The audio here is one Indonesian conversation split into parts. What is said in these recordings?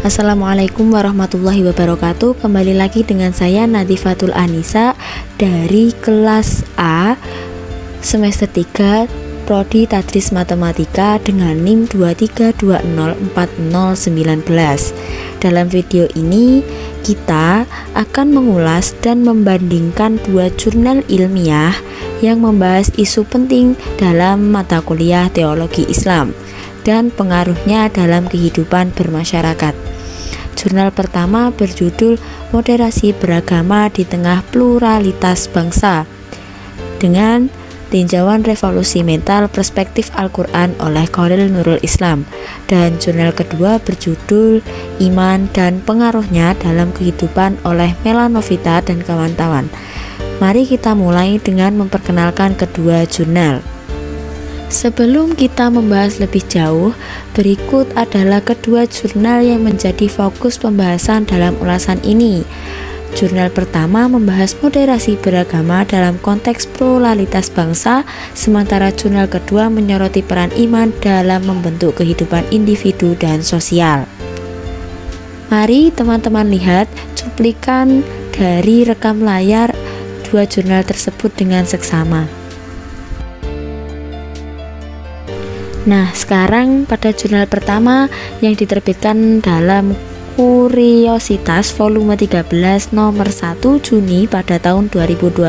Assalamualaikum warahmatullahi wabarakatuh. Kembali lagi dengan saya Nadifatul Anisa dari kelas A semester 3 Prodi Tadris Matematika dengan NIM 23204019. Dalam video ini kita akan mengulas dan membandingkan dua jurnal ilmiah yang membahas isu penting dalam mata kuliah Teologi Islam dan pengaruhnya dalam kehidupan bermasyarakat. Jurnal pertama berjudul Moderasi Beragama di Tengah Pluralitas Bangsa dengan tinjauan revolusi mental perspektif Al-Quran oleh Khalil Nurul Islam, dan jurnal kedua berjudul Iman dan Pengaruhnya dalam Kehidupan oleh Melanovita dan kawan-kawan. Mari kita mulai dengan memperkenalkan kedua jurnal. Sebelum kita membahas lebih jauh, berikut adalah kedua jurnal yang menjadi fokus pembahasan dalam ulasan ini. Jurnal pertama membahas moderasi beragama dalam konteks pluralitas bangsa, sementara jurnal kedua menyoroti peran iman dalam membentuk kehidupan individu dan sosial. Mari teman-teman lihat cuplikan dari rekam layar dua jurnal tersebut dengan seksama. Nah, sekarang pada jurnal pertama yang diterbitkan dalam Kuriositas volume 13 nomor 1 Juni pada tahun 2020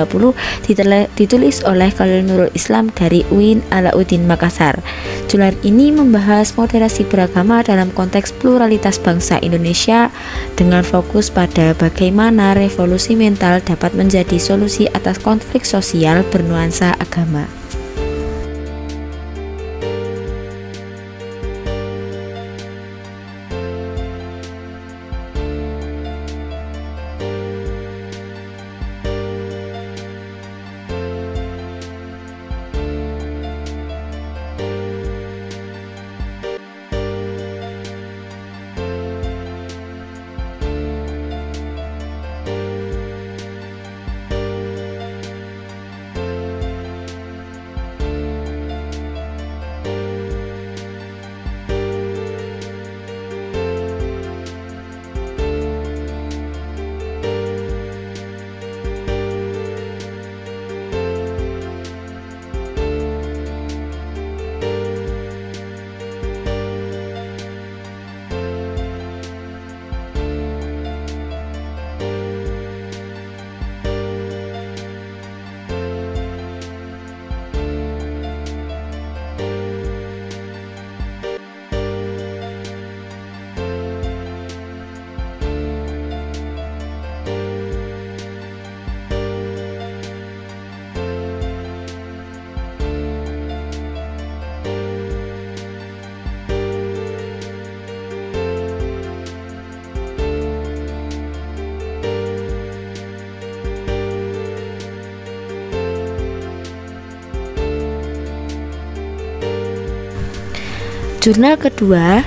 ditulis oleh Khalil Nurul Islam dari UIN Alauddin Makassar. Jurnal ini membahas moderasi beragama dalam konteks pluralitas bangsa Indonesia dengan fokus pada bagaimana revolusi mental dapat menjadi solusi atas konflik sosial bernuansa agama. Jurnal kedua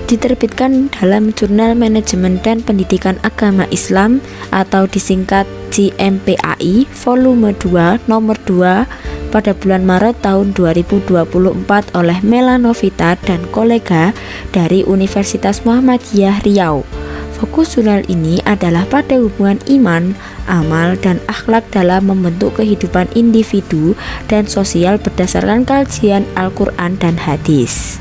diterbitkan dalam Jurnal Manajemen dan Pendidikan Agama Islam atau disingkat JMPAI volume 2 nomor 2 pada bulan Maret tahun 2024 oleh Melanovita dan kolega dari Universitas Muhammadiyah Riau. Fokus jurnal ini adalah pada hubungan iman, amal, dan akhlak dalam membentuk kehidupan individu dan sosial berdasarkan kajian Al-Quran dan hadis.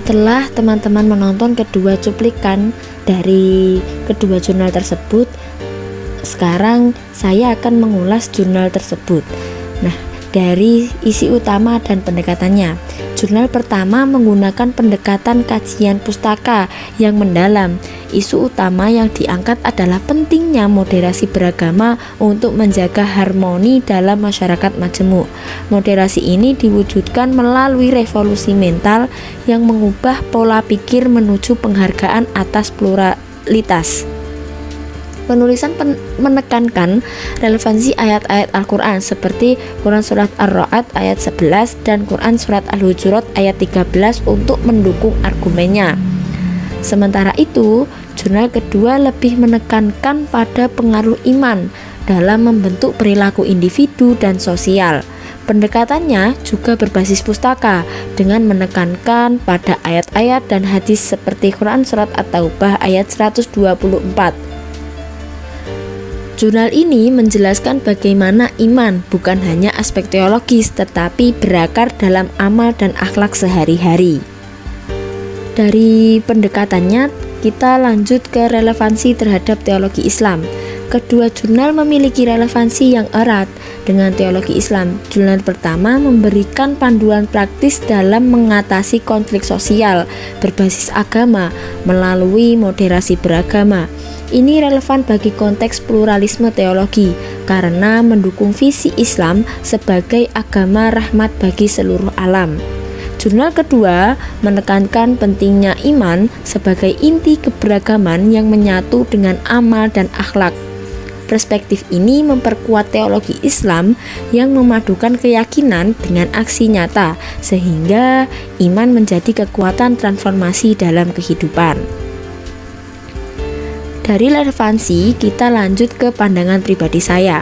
Setelah teman-teman menonton kedua cuplikan dari kedua jurnal tersebut, sekarang saya akan mengulas jurnal tersebut. Nah, dari isi utama dan pendekatannya. Jurnal pertama menggunakan pendekatan kajian pustaka yang mendalam. Isu utama yang diangkat adalah pentingnya moderasi beragama untuk menjaga harmoni dalam masyarakat majemuk. Moderasi ini diwujudkan melalui revolusi mental yang mengubah pola pikir menuju penghargaan atas pluralitas. Penulisan menekankan relevansi ayat-ayat Al-Quran seperti Quran Surat Ar-Ra'd ayat 11 dan Quran Surat Al-Hujurat ayat 13 untuk mendukung argumennya. Sementara itu, jurnal kedua lebih menekankan pada pengaruh iman dalam membentuk perilaku individu dan sosial. Pendekatannya juga berbasis pustaka dengan menekankan pada ayat-ayat dan hadis seperti Quran Surat At-Taubah ayat 124. Jurnal ini menjelaskan bagaimana iman bukan hanya aspek teologis tetapi berakar dalam amal dan akhlak sehari-hari. Dari pendekatannya, kita lanjut ke relevansi terhadap teologi Islam. Kedua jurnal memiliki relevansi yang erat dengan teologi Islam. Jurnal pertama memberikan panduan praktis dalam mengatasi konflik sosial berbasis agama melalui moderasi beragama. Ini relevan bagi konteks pluralisme teologi karena mendukung visi Islam sebagai agama rahmat bagi seluruh alam. Jurnal kedua menekankan pentingnya iman sebagai inti keberagaman yang menyatu dengan amal dan akhlak. Perspektif ini memperkuat teologi Islam yang memadukan keyakinan dengan aksi nyata, sehingga iman menjadi kekuatan transformasi dalam kehidupan. Dari relevansi, kita lanjut ke pandangan pribadi saya.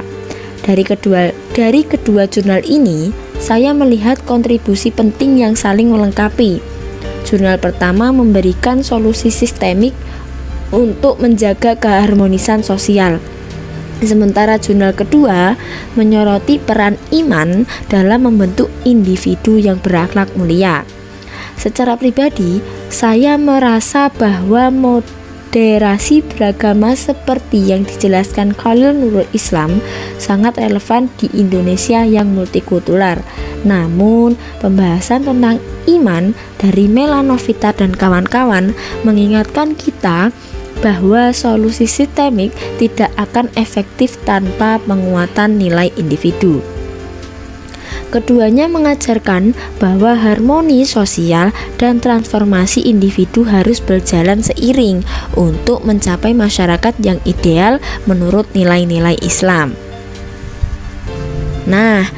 Dari kedua jurnal ini, saya melihat kontribusi penting yang saling melengkapi. Jurnal pertama memberikan solusi sistemik untuk menjaga keharmonisan sosial. Sementara jurnal kedua menyoroti peran iman dalam membentuk individu yang berakhlak mulia. Secara pribadi, saya merasa bahwa moderasi beragama seperti yang dijelaskan Khalil Nurul Islam sangat relevan di Indonesia yang multikultural. Namun, pembahasan tentang iman dari Melanovita dan kawan-kawan mengingatkan kita bahwa solusi sistemik tidak akan efektif tanpa penguatan nilai individu. Keduanya mengajarkan bahwa harmoni sosial dan transformasi individu harus berjalan seiring untuk mencapai masyarakat yang ideal menurut nilai-nilai Islam. Nah,